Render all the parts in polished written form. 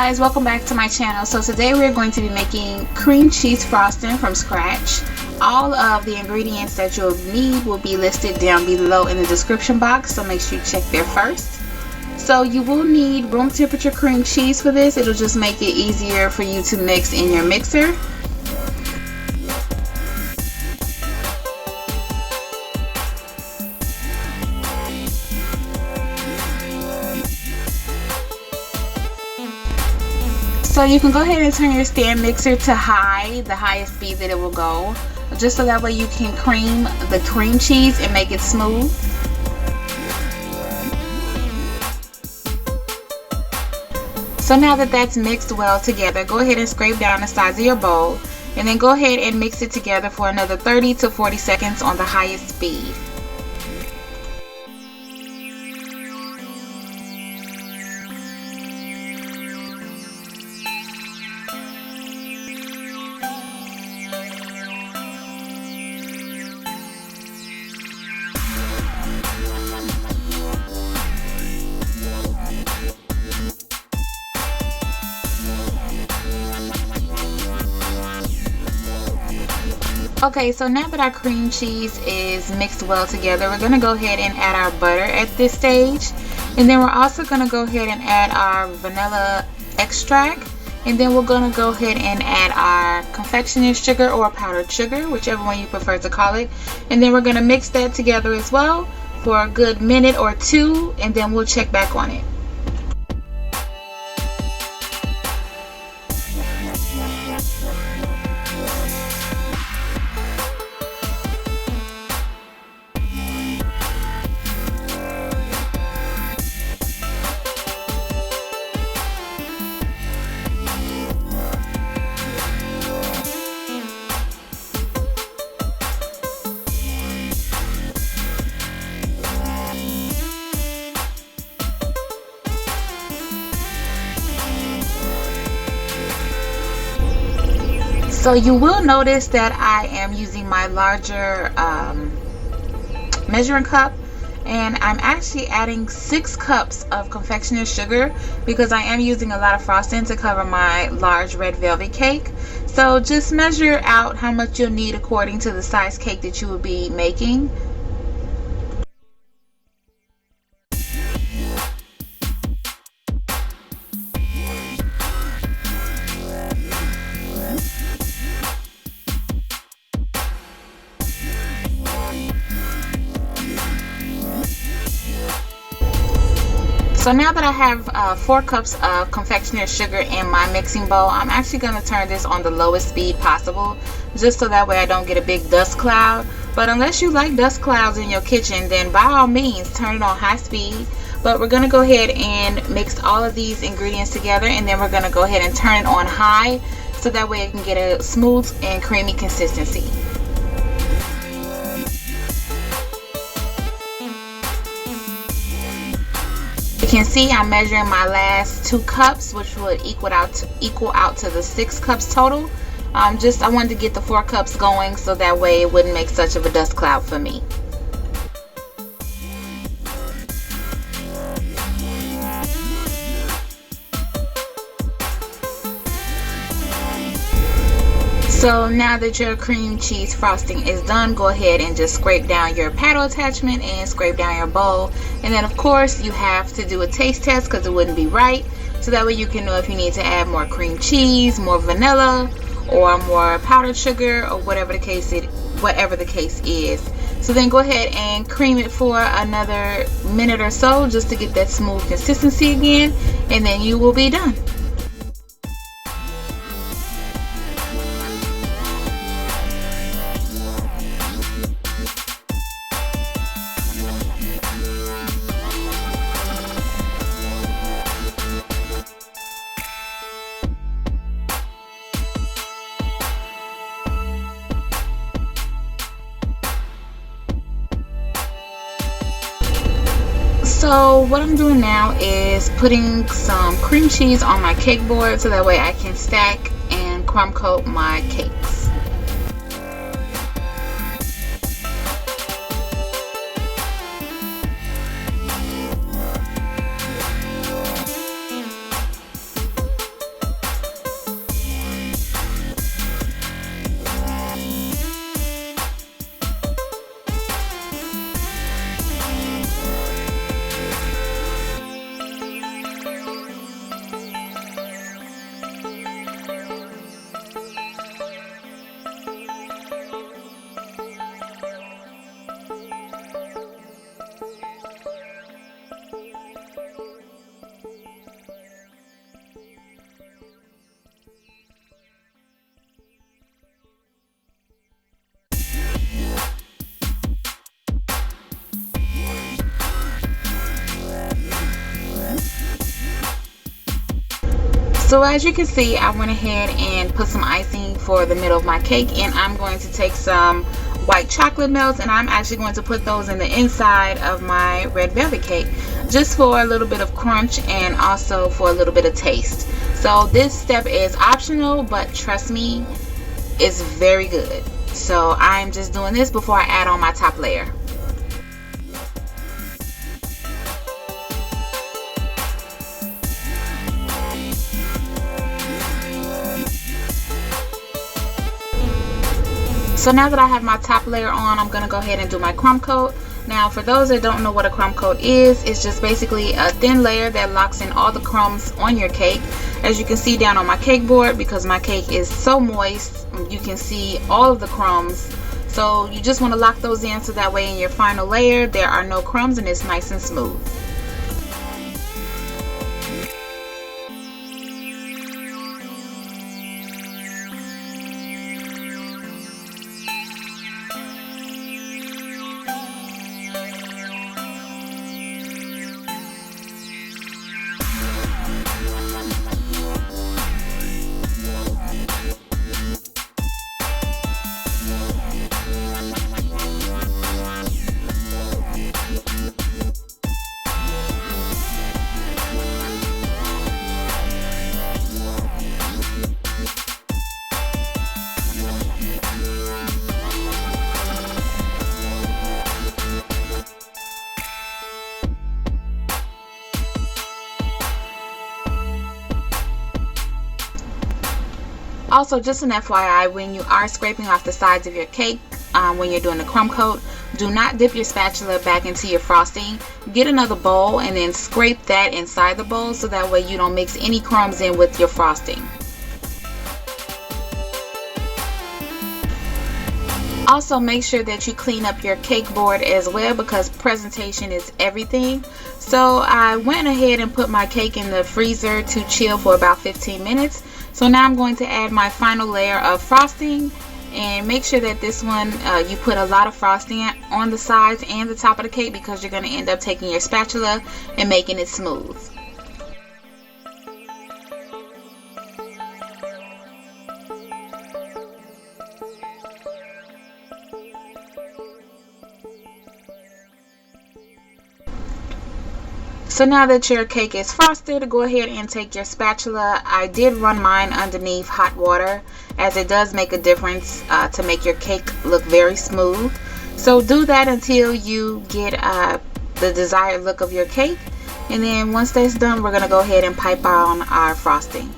guys, welcome back to my channel. So today we're going to be making cream cheese frosting from scratch. All of the ingredients that you'll need will be listed down below in the description box, so make sure you check there first. So you will need room temperature cream cheese for this. It'll just make it easier for you to mix in your mixer. So you can go ahead and turn your stand mixer to high, the highest speed that it will go, just so that way you can cream the cream cheese and make it smooth. So now that that's mixed well together, go ahead and scrape down the sides of your bowl, and then go ahead and mix it together for another 30 to 40 seconds on the highest speed. Okay, so now that our cream cheese is mixed well together, we're going to go ahead and add our butter at this stage. And then we're also going to go ahead and add our vanilla extract. And then we're going to go ahead and add our confectioner's sugar or powdered sugar, whichever one you prefer to call it. And then we're going to mix that together as well for a good minute or two, and then we'll check back on it. So you will notice that I am using my larger measuring cup, and I'm actually adding 6 cups of confectioner's sugar because I am using a lot of frosting to cover my large red velvet cake. So just measure out how much you'll need according to the size cake that you will be making. So now that I have 4 cups of confectioner's sugar in my mixing bowl, I'm actually going to turn this on the lowest speed possible, just so that way I don't get a big dust cloud. But unless you like dust clouds in your kitchen, then by all means turn it on high speed. But we're going to go ahead and mix all of these ingredients together, and then we're going to go ahead and turn it on high, so that way it can get a smooth and creamy consistency. You can see I'm measuring my last 2 cups, which would equal out to the 6 cups total. I wanted to get the 4 cups going so that way it wouldn't make such of a dust cloud for me. So now that your cream cheese frosting is done, go ahead and just scrape down your paddle attachment and scrape down your bowl. And then of course you have to do a taste test because it wouldn't be right. So that way you can know if you need to add more cream cheese, more vanilla, or more powdered sugar, or whatever the case is. So then go ahead and cream it for another minute or so just to get that smooth consistency again, and then you will be done. So what I'm doing now is putting some cream cheese on my cake board so that way I can stack and crumb coat my cakes. So as you can see, I went ahead and put some icing for the middle of my cake, and I'm going to take some white chocolate melts and I'm actually going to put those in the inside of my red velvet cake, just for a little bit of crunch and also for a little bit of taste. So this step is optional, but trust me, it's very good. So I'm just doing this before I add on my top layer. So now that I have my top layer on, I'm going to go ahead and do my crumb coat. Now for those that don't know what a crumb coat is, it's just basically a thin layer that locks in all the crumbs on your cake. As you can see down on my cake board, because my cake is so moist, you can see all of the crumbs. So you just want to lock those in so that way in your final layer there are no crumbs and it's nice and smooth. Also, just an FYI, when you are scraping off the sides of your cake, when you're doing the crumb coat, do not dip your spatula back into your frosting. Get another bowl and then scrape that inside the bowl so that way you don't mix any crumbs in with your frosting. Also, make sure that you clean up your cake board as well, because presentation is everything. So I went ahead and put my cake in the freezer to chill for about 15 minutes. So now I'm going to add my final layer of frosting, and make sure that this one you put a lot of frosting on the sides and the top of the cake, because you're going to end up taking your spatula and making it smooth. So now that your cake is frosted, go ahead and take your spatula. I did run mine underneath hot water, as it does make a difference to make your cake look very smooth. So do that until you get the desired look of your cake. And then once that's done, we're going to go ahead and pipe on our frosting.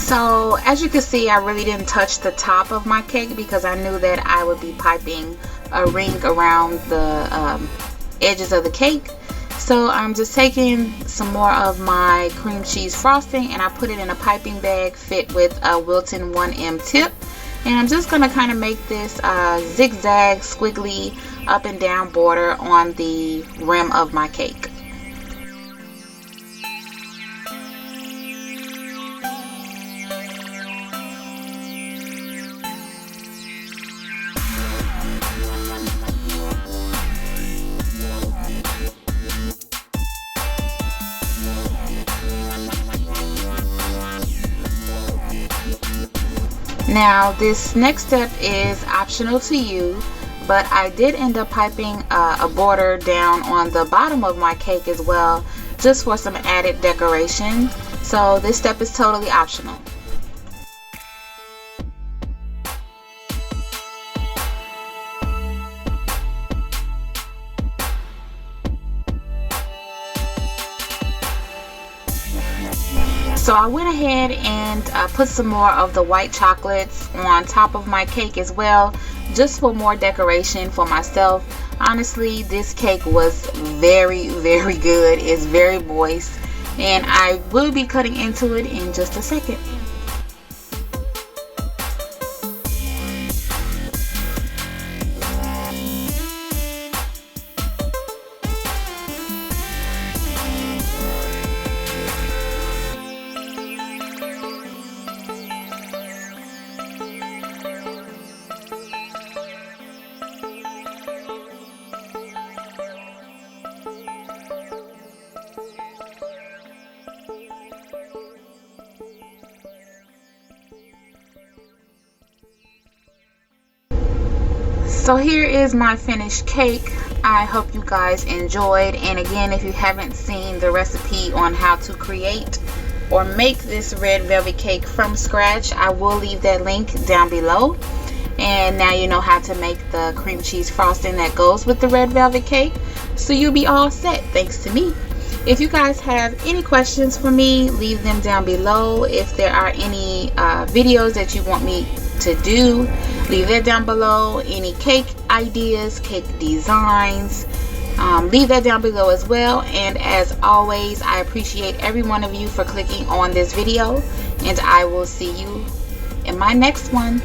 So as you can see, I really didn't touch the top of my cake because I knew that I would be piping a ring around the edges of the cake. So I'm just taking some more of my cream cheese frosting and I put it in a piping bag fit with a Wilton 1M tip. And I'm just going to kind of make this zigzag squiggly up and down border on the rim of my cake. Now this next step is optional to you, but I did end up piping a border down on the bottom of my cake as well, just for some added decoration. So this step is totally optional. So I went ahead and put some more of the white chocolates on top of my cake as well, just for more decoration for myself. Honestly, this cake was very, very good. It's very moist and I will be cutting into it in just a second. So here is my finished cake. I hope you guys enjoyed, and again, if you haven't seen the recipe on how to create or make this red velvet cake from scratch, I will leave that link down below. And now you know how to make the cream cheese frosting that goes with the red velvet cake, so you'll be all set thanks to me. If you guys have any questions for me, leave them down below. If there are any videos that you want me to do, leave that down below. Any cake ideas, cake designs, leave that down below as well. And as always, I appreciate every one of you for clicking on this video, and I will see you in my next one.